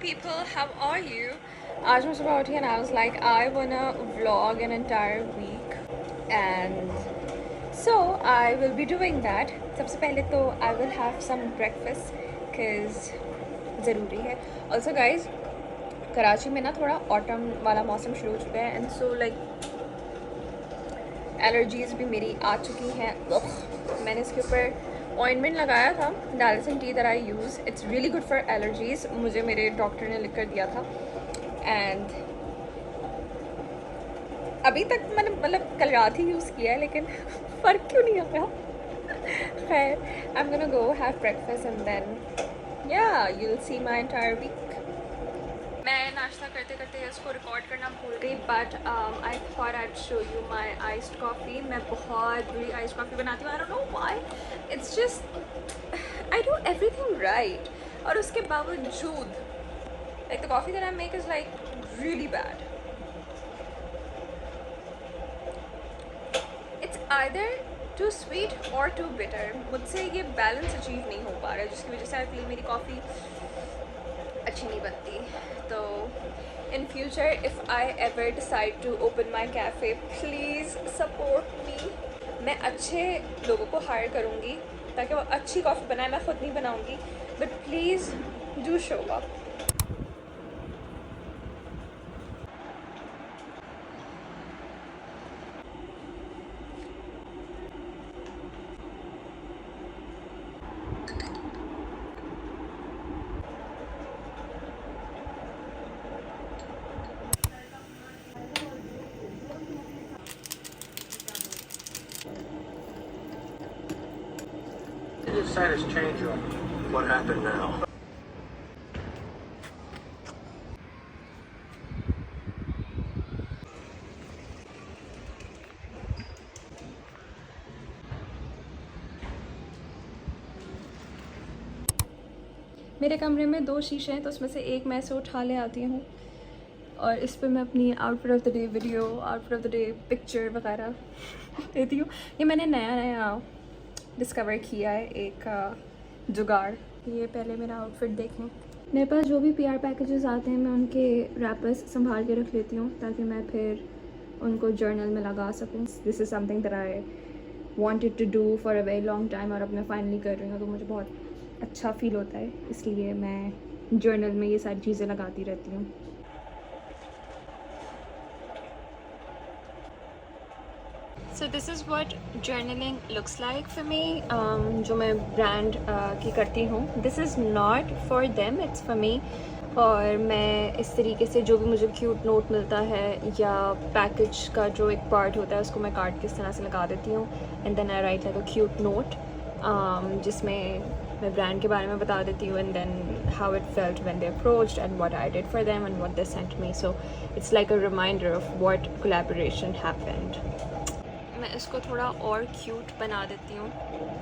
people, how are you? आज मैं सुबह उठी and I was like I wanna vlog an entire week and so I will be doing that. सबसे पहले तो I will have some breakfast cause ज़रूरी है. Also guys, कराची में ना थोड़ा ऑटम वाला मौसम शुरू हो चुका है and so like एलर्जीज़ भी मेरी आ चुकी हैं. मैंने इसके ऊपर ऑइंटमेंट लगाया था, dialysin T that I use. It's really good for allergies. मुझे मेरे डॉक्टर ने लिख कर दिया था एंड अभी तक मैंने मतलब कल रात ही यूज़ किया है लेकिन फ़र्क क्यों नहीं आया. खैर, I am gonna go have breakfast and then yeah you will see my entire week. मैं नाश्ता करते करते इसको रिकॉर्ड करना भूल गई but I thought I show you my iced coffee. मैं बहुत बुरी आइस्ड कॉफ़ी बनाती हूँ. I don't know why. It's just I do everything right और उसके बावजूद like the coffee that I make is like really bad. It's either to sweet और to bitter. मुझसे ये बैलेंस अचीव नहीं हो पा रहा है जिसकी वजह से आई फील मेरी कॉफ़ी अच्छी नहीं बनती. तो in future if I ever decide to open my cafe please support me. मैं अच्छे लोगों को हायर करूँगी ताकि वो अच्छी कॉफ़ी बनाए. मैं ख़ुद नहीं बनाऊँगी but please do show up. Did status change on what happened now? मेरे कमरे में 2 शीशे हैं तो उसमें से एक मैं से उठा ले आती हूँ और इस पर मैं अपनी outfit of the day video, outfit of the day picture वगैरह देती हूँ. ये मैंने नया डिस्कवर किया है एक जुगाड़. ये पहले मेरा आउटफिट देखें. मेरे पास जो भी पीआर पैकेजेस आते हैं मैं उनके रैपर्स संभाल के रख लेती हूँ ताकि मैं फिर उनको जर्नल में लगा सकूँ. This is something that I wanted to do for a very long time और अब मैं फाइनली कर रही हूँ तो मुझे बहुत अच्छा फील होता है. इसलिए मैं जर्नल में ये सारी चीज़ें लगाती रहती हूँ. So this is what journaling looks like for me. जो मैं ब्रांड की करती हूँ. This is not for them, it's for me. और मैं इस तरीके से जो भी मुझे क्यूट नोट मिलता है या पैकेज का जो एक पार्ट होता है उसको मैं कार्ड की इस तरह से लगा देती हूँ and then I write like a cute note जिसमें मैं ब्रांड के बारे में बता देती हूँ and then how it felt when they approached and what I did for them and what they sent me. So it's like a reminder of what collaboration happened. मैं इसको थोड़ा और क्यूट बना देती हूँ.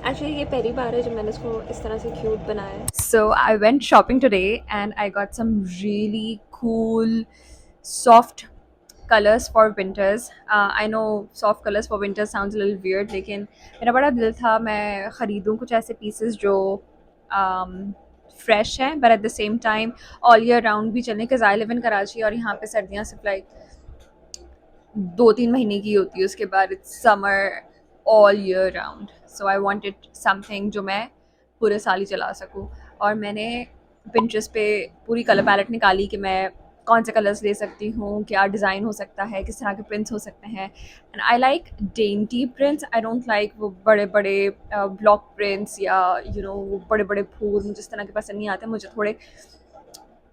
एक्चुअली ये पहली बार है जब मैंने इसको इस तरह से क्यूट बनाया है. So I went shopping today and I got some really cool soft colors for winters. I know soft colors for winters sounds a little weird लेकिन मेरा बड़ा दिल था मैं ख़रीदूँ कुछ ऐसे pieces जो फ्रेश हैं but at the same time all year round भी चलें because I live in Karachi और यहाँ पे सर्दियाँ सिर्फ लाइक 2-3 महीने की होती है. उसके बाद it's summer all year round. So I wanted something जो मैं पूरे साल ही चला सकूँ. और मैंने पिंटरेस्ट पे पूरी कलर पैलेट निकाली कि मैं कौन से कलर्स ले सकती हूँ, क्या डिज़ाइन हो सकता है, किस तरह के प्रिंट्स हो सकते हैं. And I like dainty prints. I don't like वो बड़े बड़े ब्लॉक प्रिंट्स या वो बड़े बड़े फूल मुझे इस तरह के पसंद नहीं आते. मुझे थोड़े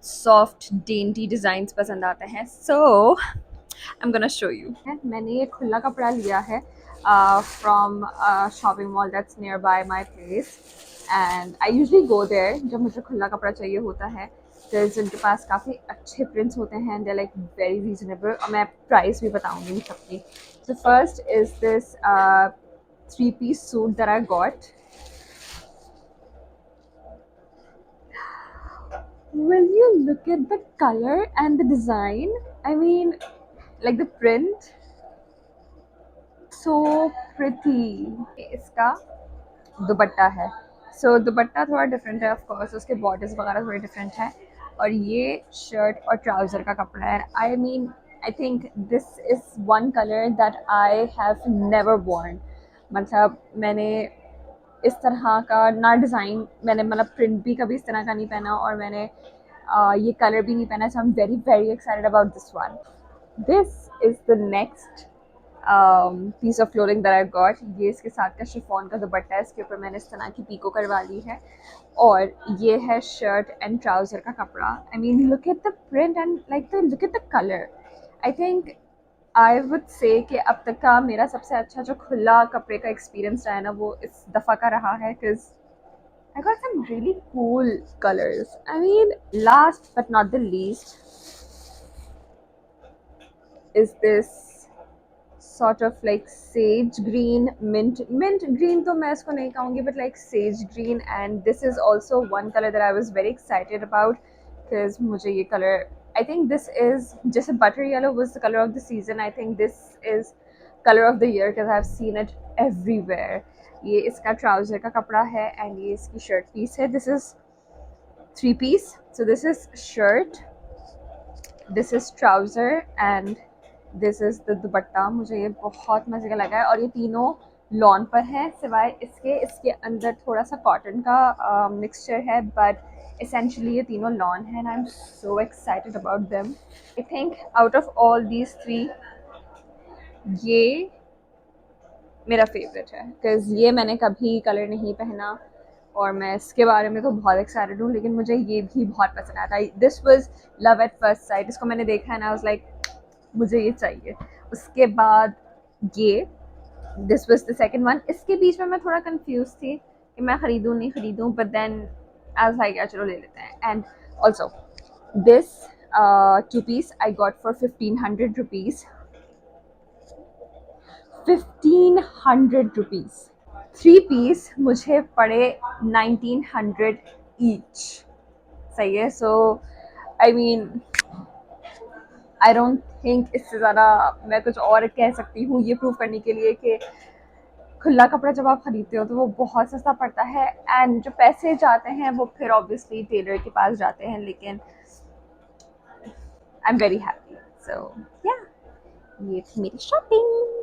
सॉफ्ट डेंटी डिज़ाइंस पसंद आते हैं. सो I'm gonna show you. मैंने ये खुला कपड़ा लिया है from a shopping mall that's nearby my place and I usually go there जब मुझे खुला कपड़ा चाहिए होता है because उनके पास काफ़ी अच्छे prints होते हैं. they're like very reasonable और मैं प्राइस भी बताऊँगी इन सबकी. So first is this 3-piece suit that I got. Will you look at the color and the design? I mean like the print, so pretty. इसका दुपट्टा है. So दुपट्टा थोड़ा different है of course. उसके बॉर्डर्स वगैरह थोड़े डिफरेंट हैं और ये शर्ट और ट्राउज़र का कपड़ा है. I mean I think this is one colour that I have never worn. मतलब मैंने इस तरह का ना डिज़ाइन, मैंने मतलब प्रिंट भी कभी इस तरह का नहीं पहना, और मैंने ये कलर भी नहीं पहना. So I am very very excited about this one. This is the next piece of clothing that I got. ये इसके साथ का शिफॉन का दुपट्टा है, इसके ऊपर मैंने इस तरह की पीको करवा ली है, और ये है शर्ट एंड ट्राउज़र का कपड़ा. I mean look at the print and like the look at the colour. I think I would say कि अब तक का मेरा सबसे अच्छा जो खुला कपड़े का एक्सपीरियंस रहा है ना, वो इस दफ़ा का रहा है, because I got some really cool colors. I mean, last but not the least is this sort of like sage green, mint green तो मैं इसको नहीं कहूँगी, but like sage green, and this is also one color that I was very excited about because मुझे ये color, I think this is just a butter yellow was the color of the season. I think this is color of the year because I've seen it everywhere. ये इसका trouser का कपड़ा है and ये इसकी shirt piece है. This is 3 piece. So this is shirt, this is trouser and this is the दुपट्टा. मुझे ये बहुत मज़े का लगा है, और ये तीनों लॉन पर है, सिवाय इसके अंदर थोड़ा सा कॉटन का मिक्सचर है, बट essentially ये तीनों लॉन है, and I'm so excited about them. I think out of all these three, ये मेरा फेवरेट है, बिकॉज ये मैंने कभी कलर नहीं पहना, और मैं इसके बारे में तो बहुत एक्साइटेड हूँ, लेकिन मुझे ये भी बहुत पसंद आया था. This was love at first sight. इसको मैंने देखा है ना, आई वाज लाइक मुझे ये चाहिए. उसके बाद ये, this was the second one. इसके बीच में मैं थोड़ा कंफ्यूज थी कि मैं ख़रीदूँ नहीं ख़रीदूँ, but then I was like यार चलो ले लेते हैं. And also this 2 piece I got for 1500 rupees. 1500 rupees. 3 piece मुझे पड़े 1900 ईच. सही है. So I mean I don't think इससे ज़्यादा मैं कुछ और कह सकती हूँ ये प्रूव करने के लिए कि खुला कपड़ा जब आप खरीदते हो तो वो बहुत सस्ता पड़ता है, एंड जो पैसे जाते हैं वो फिर ऑब्वियसली टेलर के पास जाते हैं. लेकिन आई एम वेरी हैप्पी. सो या, ये थी मेरी शॉपिंग.